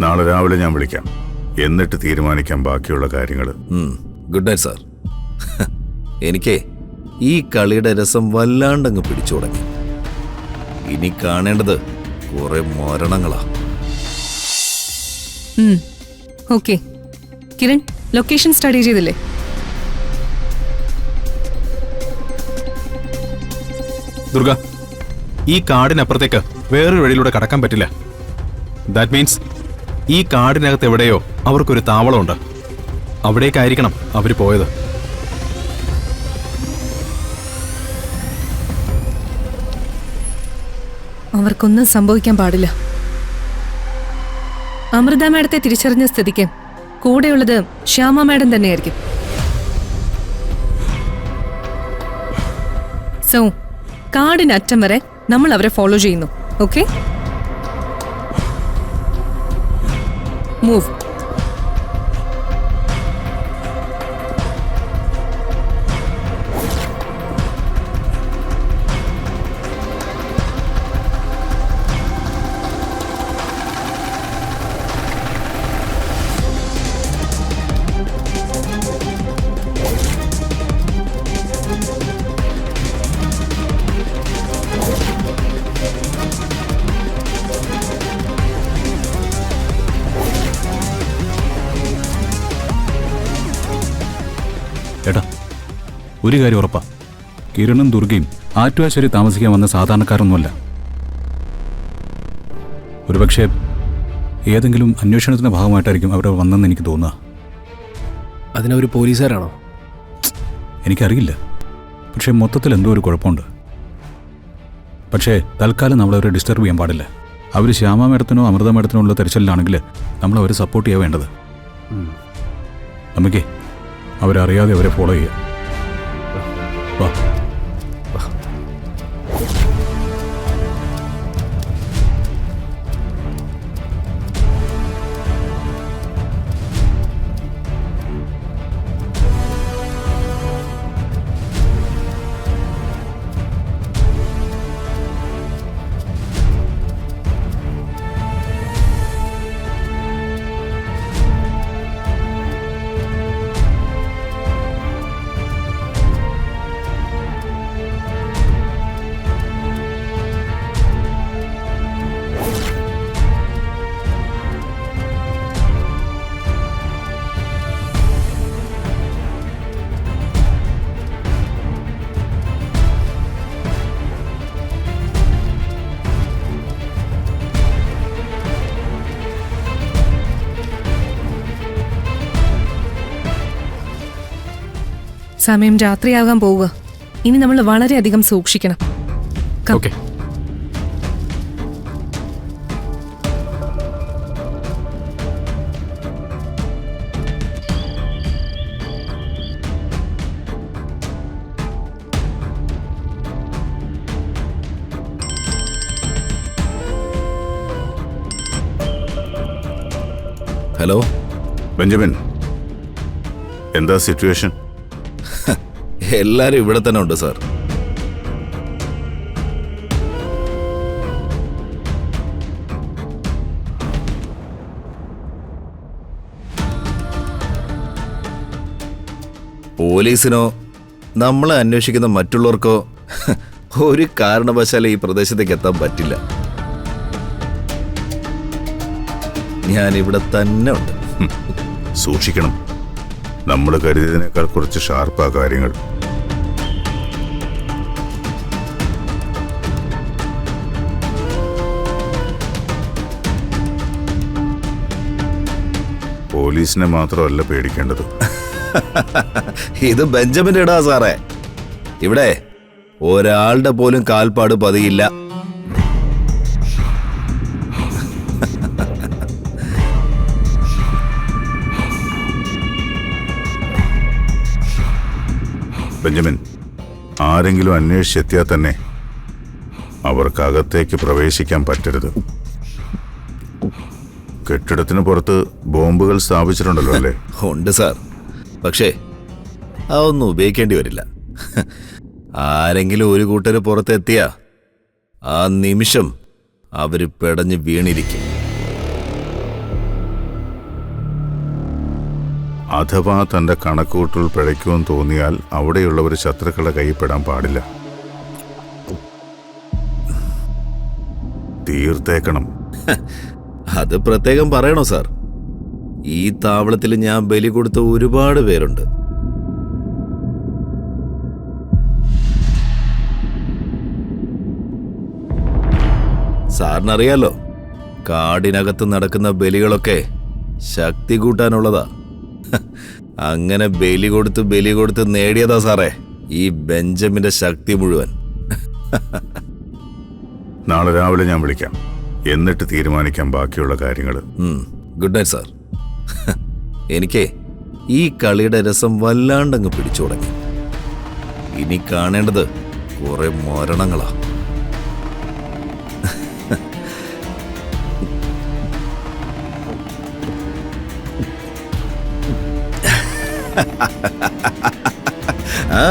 നാളെ രാവിലെ ഞാൻ വിളിക്കാം. എന്നിട്ട് തീരുമാനിക്കാം ബാക്കിയുള്ള കാര്യങ്ങൾ. Good night sir. എനിക്കേ ഈ കളിയുടെ രസം വല്ലാണ്ടങ്ങ് പിടിച്ചു തുടങ്ങി. ഇനി കാണേണ്ടത് കുറെ മരണങ്ങളാ. ഓക്കെ കിരൺ, ലൊക്കേഷൻ സ്റ്റഡി ചെയ്തില്ലേ? ദുർഗ, ഈ കാടിനപ്പുറത്തേക്ക് വേറൊരു വഴിയിലൂടെ കടക്കാൻ പറ്റില്ല. ദാറ്റ് മീൻസ് ഈ കാടിനകത്ത് എവിടെയോ അവർക്കൊരു താവളമുണ്ട്. അവിടേക്കായിരിക്കണം അവർ പോയത്. അവർക്കൊന്നും സംഭവിക്കാൻ പാടില്ല. അമൃത മാഡത്തെ തിരിച്ചറിഞ്ഞ സ്ഥിതിക്ക് കൂടെയുള്ളത് ശ്യാമ മാഡം തന്നെയായിരിക്കും. സോ കാടിനറ്റം വരെ നമ്മൾ അവരെ ഫോളോ ചെയ്യുന്നു. Okay, move. ഏട്ടാ, ഒരു കാര്യം ഉറപ്പാ, കിരണും ദുർഗയും ആറ്റുവാശ്ശേരി താമസിക്കാൻ വന്ന സാധാരണക്കാരൊന്നുമല്ല. ഒരുപക്ഷെ ഏതെങ്കിലും അന്വേഷണത്തിന്റെ ഭാഗമായിട്ടായിരിക്കും അവിടെ വന്നെന്ന് എനിക്ക് തോന്നുക. അതിനൊരു പോലീസുകാരാണോ? എനിക്കറിയില്ല, പക്ഷേ മൊത്തത്തിൽ എന്തോ ഒരു കുഴപ്പമുണ്ട്. പക്ഷേ തൽക്കാലം നമ്മളവരെ ഡിസ്റ്റർബ് ചെയ്യാൻ പാടില്ല. അവർ ശ്യാമ മേഡത്തിനോ അമൃത മേഡത്തിനോ ഉള്ള തെരച്ചിലാണെങ്കിൽ നമ്മൾ അവരെ സപ്പോർട്ട് ചെയ്യാൻ വേണ്ടത്. നമുക്കേ അവരറിയാതെ അവരെ ഫോളോ ചെയ്യാം. വാ. സമയം രാത്രിയാകാൻ പോവുക. ഇനി നമ്മൾ വളരെയധികം സൂക്ഷിക്കണം. ഓക്കെ. ഹലോ ബെഞ്ചമിൻ, എന്താ സിറ്റുവേഷൻ? എല്ലാരും ഇവിടെ തന്നെ ഉണ്ട് സാർ. പോലീസിനോ നമ്മളെ അന്വേഷിക്കുന്ന മറ്റുള്ളവർക്കോ ഒരു കാരണവശാലും ഈ പ്രദേശത്തേക്ക് എത്താൻ പറ്റില്ല. ഞാൻ ഇവിടെ തന്നെ ഉണ്ട്. സൂക്ഷിക്കണം. നമ്മൾ കരുതിയതിനേക്കാൾ കുറച്ച് ഷാർപ്പാ കാര്യങ്ങൾ. പോലീസിനെ മാത്രമല്ല പേടിക്കേണ്ടത്. ഇത് ബെഞ്ചമിന്റെ ഇടാ സാറേ. ഇവിടെ ഒരാളുടെ പോലും കാൽപ്പാട് പതിയില്ല. ബെഞ്ചമിൻ, ആരെങ്കിലും അന്വേഷിച്ചെത്തിയാൽ തന്നെ അവർക്കകത്തേക്ക് പ്രവേശിക്കാൻ പറ്റരുത്. കെട്ടിടത്തിന് പുറത്ത് ബോംബുകൾ സ്ഥാപിച്ചിട്ടുണ്ടല്ലോ അല്ലേ? ഉണ്ട് സാർ, പക്ഷേ അതൊന്നും ഉപയോഗിക്കേണ്ടി വരില്ല. ആരെങ്കിലും ഒരു കൂട്ടര് പുറത്തെത്തിയാ ആ നിമിഷം അവര് പെടഞ്ഞ് വീണിരിക്കും. അഥവാ തന്റെ കണക്കൂട്ടൽ പിഴയ്ക്കുമെന്ന് തോന്നിയാൽ അവിടെയുള്ളവർ ശത്രുക്കളുടെ കൈപ്പെടാൻ പാടില്ല. തീർത്തേക്കണം. അത് പ്രത്യേകം പറയണോ സാർ? ഈ താവളത്തിൽ ഞാൻ ബലി കൊടുത്ത ഒരുപാട് പേരുണ്ട്. സാറിനറിയാലോ, കാടിനകത്ത് നടക്കുന്ന ബലികളൊക്കെ ശക്തി കൂട്ടാനുള്ളതാ. അങ്ങനെ ബലി കൊടുത്ത് നേടിയതാ സാറേ ഈ ബെഞ്ചമിന്റെ ശക്തി മുഴുവൻ. നാളെ രാവിലെ ഞാൻ വിളിക്കാം. എന്നിട്ട് തീരുമാനിക്കാം ബാക്കിയുള്ള കാര്യങ്ങൾ. Good night sir. എനിക്ക് ഈ കളിയുടെ രസം വല്ലാണ്ടങ്ങ് പിടിച്ചു തുടങ്ങി. ഇനി കാണേണ്ടത് കുറെ മരണങ്ങളാ. ആ